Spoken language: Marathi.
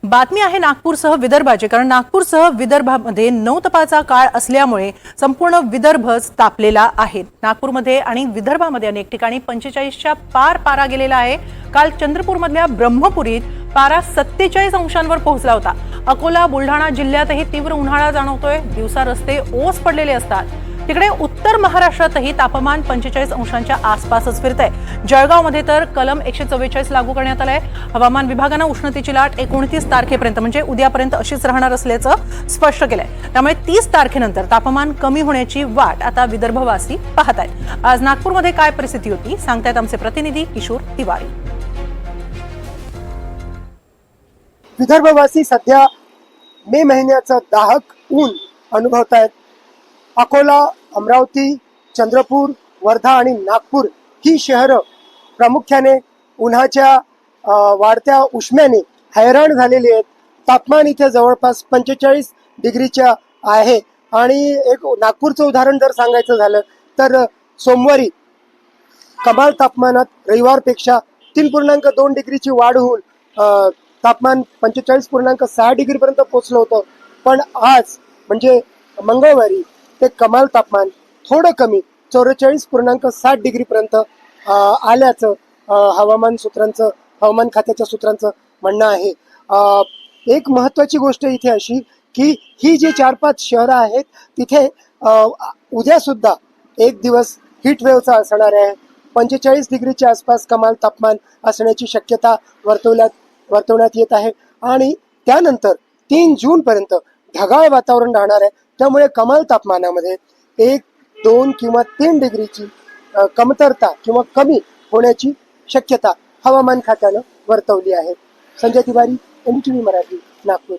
बातमी आहे नागपूरसह विदर्भाची, कारण नागपूरसह विदर्भामध्ये नौतपाचा काळ असल्यामुळे संपूर्ण विदर्भच तापलेला आहे। नागपूरमध्ये आणि विदर्भामध्ये अनेक ठिकाणी 45च्या पार पारा गेलेला आहे। काल चंद्रपूरमधल्या ब्रह्मपुरीत पारा 47 अंशांवर पोहोचला होता। अकोला बुलढाणा जिल्ह्यातही तीव्र उन्हाळा जाणवतोय। दिवसा रस्ते ओस पडलेले असतात। तिकडे उत्तर महाराष्ट्रातही तापमान 45 अंशांच्या आसपासच फिरतंय। जळगावमध्ये तर कलम 144 लागू करण्यात आलंय। हवामान विभागाने उष्णतेची लाट 29 तारखेपर्यंत म्हणजे उद्यापर्यंत अशीच राहणार असल्याचं स्पष्ट केलंय। त्यामुळे 30 तारखेनंतर तापमान कमी होण्याची वाट आता विदर्भवासी पाहत आहेत। आज नागपूरमध्ये काय परिस्थिती होती सांगतायत आमचे प्रतिनिधी किशोर तिवारी। विदर्भवासी सध्या मे महिन्याचं दाहक ऊन अनुभवतायत। अकोला, अमरावती, चंद्रपूर, वर्धा आणि नागपूर ही शहरं प्रामुख्याने उन्हाच्या वाढत्या उष्म्याने हैराण झालेली आहेत। तापमान इथे जवळपास 45 डिग्रीच्या आहे आणि एक नागपूरचं उदाहरण जर सांगायचं झालं तर सोमवारी कमाल तापमानात रविवारपेक्षा 3.2 डिग्रीची वाढ होऊन तापमान 45.6 डिग्रीपर्यंत पोहोचलं होतं। पण आज म्हणजे मंगळवारी ते कमाल तापमान थोडं कमी 44.7 डिग्रीपर्यंत आल्याचं हवामान खात्याच्या सूत्रांचं म्हणणं आहे। एक महत्त्वाची गोष्ट इथे अशी की ही जी 4-5 शहरं आहेत तिथे उद्या सुद्धा एक दिवस हीट वेव्हचा असणार आहे। 45 डिग्रीच्या आसपास कमाल तापमान असण्याची शक्यता वर्तवण्यात येत आहे आणि त्यानंतर 3 जून पर्यंत ढगाळ वातावरण राहणार आहे। त्यामुळे कमाल तापमानामध्ये 1, 2 किंवा 3 डिग्रीची कमतरता किंवा कमी होण्याची शक्यता हवामान खात्यानं वर्तवली आहे। संजय तिवारी, NDTV मराठी, नागपूर।